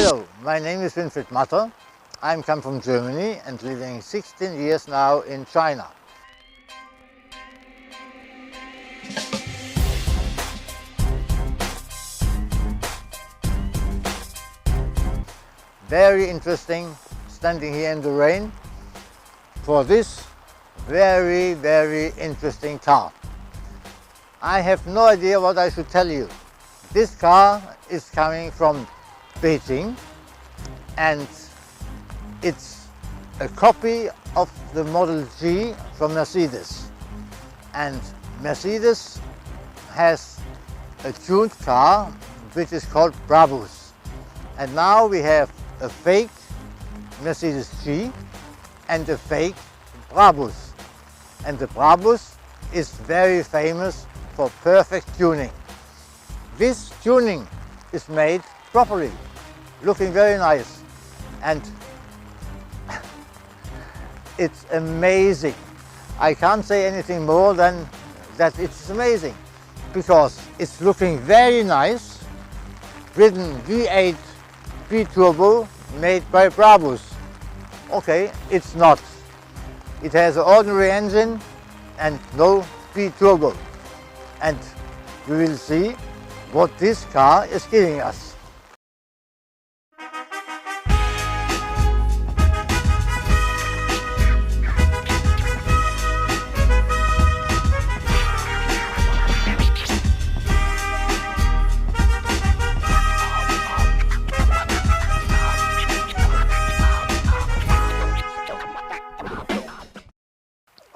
Hello, my name is Winfried Matter. I come from Germany and living 16 years now in China. Very interesting standing here in the rain for this very interesting car. I have no idea what I should tell you. This car is coming from Beijing and it's a copy of the Model G from Mercedes. And Mercedes has a tuned car which is called BRABUS. And now we have a fake Mercedes G and a fake BRABUS. And the BRABUS is very famous for perfect tuning. This tuning is made properly, looking very nice, and it's amazing. I can't say anything more than that it's amazing, because it's looking very nice, written V8 B-Turbo made by BRABUS. Okay, it's not. It has an ordinary engine and no B-Turbo. And we will see what this car is giving us.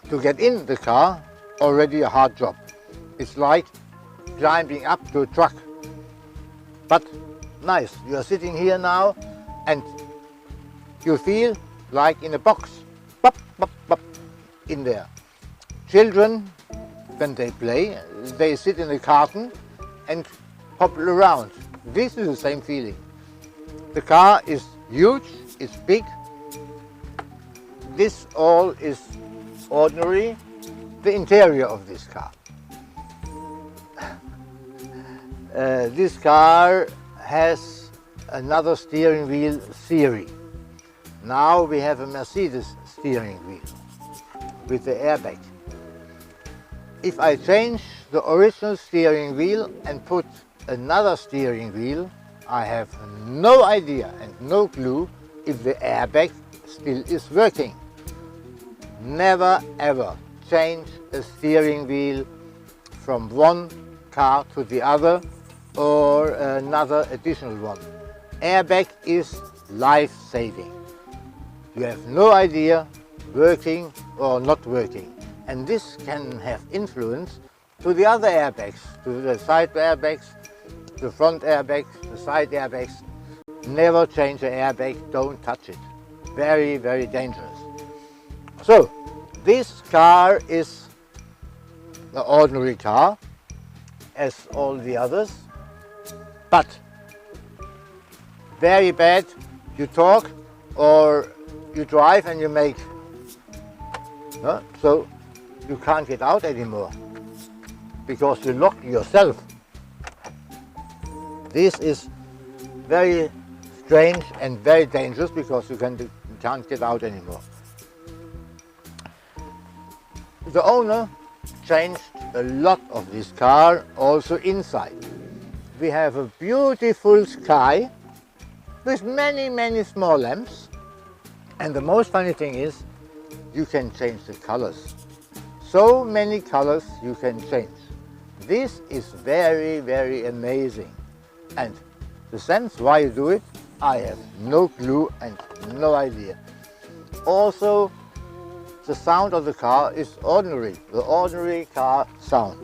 To get in the car, already a hard job. It's like climbing up to a truck. But nice, you are sitting here now and you feel like in a box. Bop, bop, bop, in there. Children, when they play, they sit in a carton and hobble around. This is the same feeling. The car is huge, it's big. This all is ordinary, the interior of this car. This car has another steering wheel theory. Now we have a Mercedes steering wheel with the airbag. If I change the original steering wheel and put another steering wheel, I have no idea and no clue if the airbag still is working. Never ever change a steering wheel from one car to the other or another additional one. Airbag is life-saving. You have no idea working or not working. And this can have influence to the other airbags, to the side airbags, the front airbags, the side airbags. Never change an airbag, don't touch it. Very dangerous. So, this car is an ordinary car, as all the others, but very bad. You talk or you drive and you make, so you can't get out anymore, because you lock yourself. This is very strange and very dangerous, because you can't get out anymore. The owner changed a lot of this car, also inside. We have a beautiful sky with many small lamps, and the most funny thing is you can change the colors. So many colors you can change. This is very amazing, and the sense why you do it, I have no clue and no idea. Also, the sound of the car is ordinary, the ordinary car sound.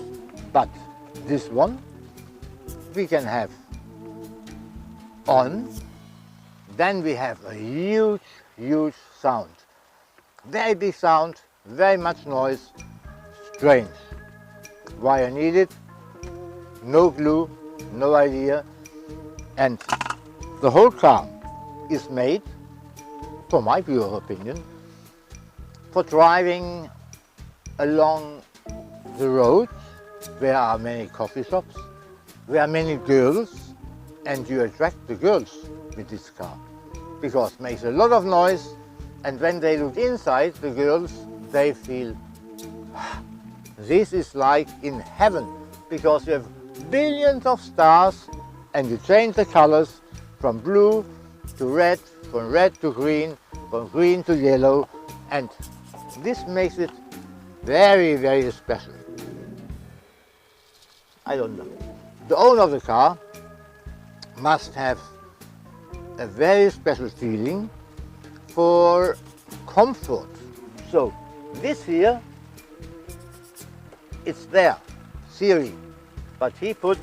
But this one we can have on, then we have a huge sound. Very big sound, very much noise, strange. Why I need it? No clue, no idea. And the whole car is made, for my pure opinion, for driving along the road where are many coffee shops, where are many girls, and you attract the girls with this car because it makes a lot of noise, and when they look inside, the girls, they feel this is like in heaven because you have billions of stars and you change the colors from blue to red, from red to green, from green to yellow, and this makes it very, very special. I don't know. The owner of the car must have a very special feeling for comfort. So this here, it's there, theory, but he put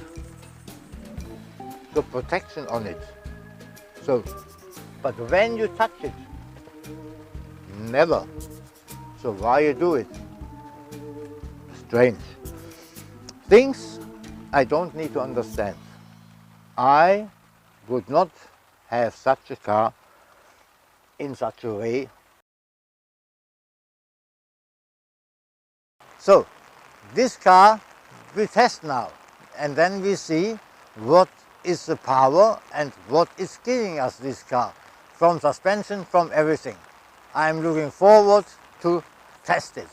the protection on it. So, but when you touch it, never. So why you do it? Strange. Things I don't need to understand. I would not have such a car in such a way. So this car we test now, and then we see what is the power and what is giving us this car, from suspension, from everything. I'm looking forward to test it.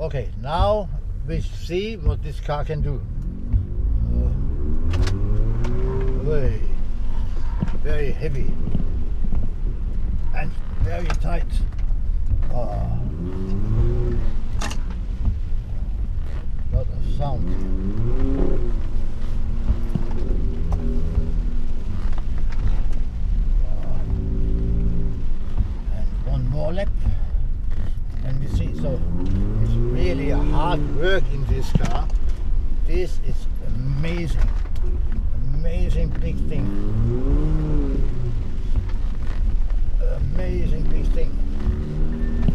Okay, now we see what this car can do. Very heavy and very tight. Lot of sound here. And one more lap. And we see, so it's really a hard work in this car. This is amazing, amazing big thing. Amazing big thing.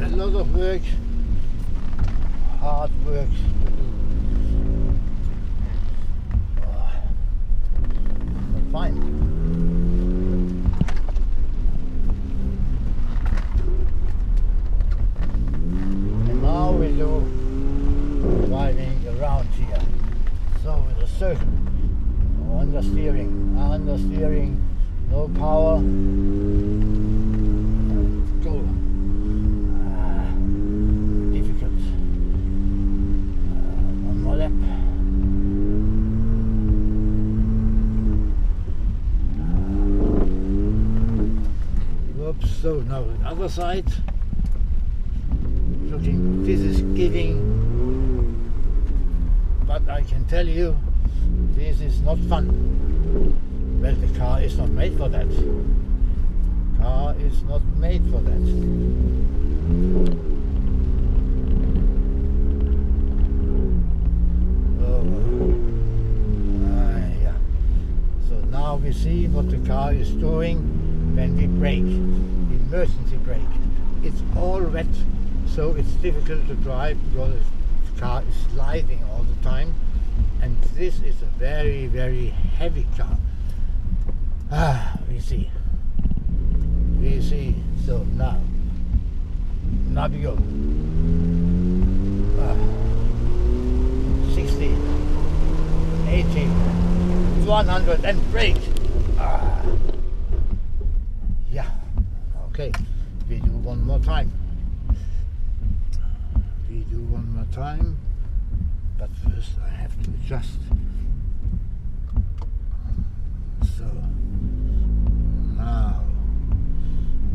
A lot of work, hard work to do. But fine. Now we do driving around here. So with a circle, understeering, no power. Go. Difficult. One more lap. Oops. So now the other side. Looking, this is giving, but I can tell you this is not fun. Well, the car is not made for that. Car is not made for that. Yeah. So now we see what the car is doing when we brake, emergency brake. It's all wet. So it's difficult to drive because the car is sliding all the time, and this is a very, very heavy car. We see. So now we go. 60, 80, 100 and brake. Yeah. Okay. We do one more time. We do one more time, but first I have to adjust. So now,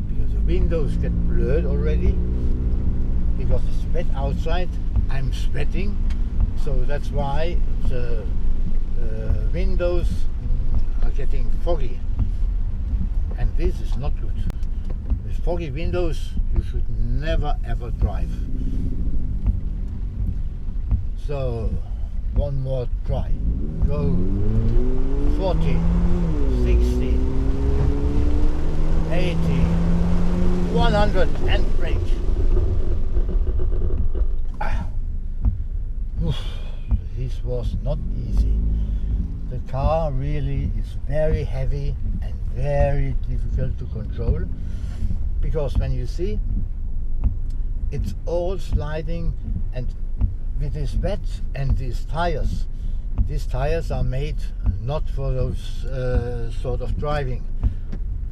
because the windows get blurred already, because it's wet outside, I'm sweating, so that's why the windows are getting foggy, and this is not good. With foggy windows you should never ever drive. So, one more try. Go. 40, 60, 80, 100 and brake. was not easy. The car really is very heavy and very difficult to control, because when you see, it's all sliding, and with this wet and these tires are made not for those sort of driving.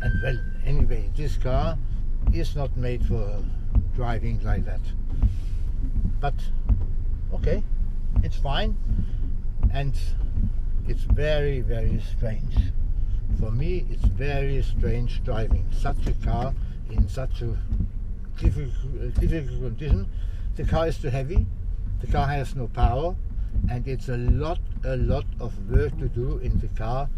And well, anyway, this car is not made for driving like that. But okay, it's fine, and it's very, very strange. For me, it's very strange driving such a car in such a difficult condition. The car is too heavy, the car has no power, and it's a lot of work to do in the car.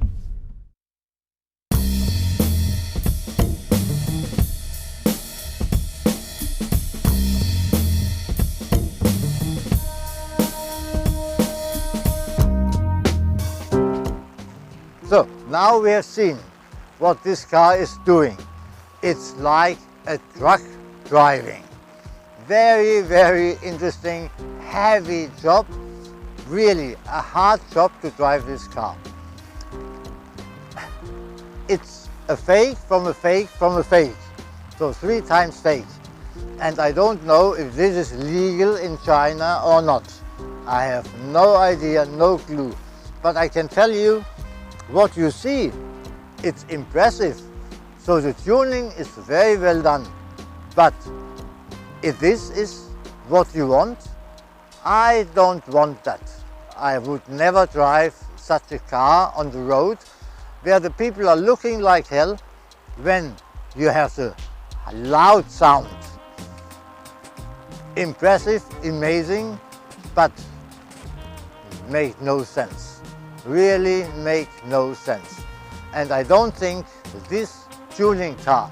So now we have seen what this car is doing. It's like a truck driving. Very, very interesting, heavy job. Really a hard job to drive this car. It's a fake from a fake from a fake. So 3 times fake. And I don't know if this is legal in China or not. I have no idea, no clue. But I can tell you, what you see, it's impressive. So the tuning is very well done. But if this is what you want, I don't want that. I would never drive such a car on the road where the people are looking like hell when you have the loud sound. Impressive, amazing, but make no sense. Really make no sense. And I don't think this tuning car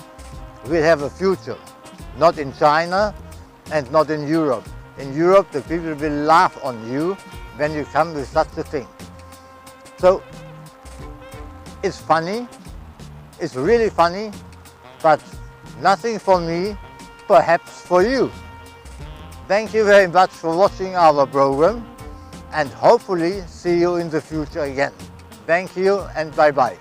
will have a future. Not in China and not in Europe. In Europe, the people will laugh on you when you come with such a thing. So it's funny, it's really funny, but nothing for me, perhaps for you. Thank you very much for watching our program, and hopefully see you in the future again. Thank you and bye-bye.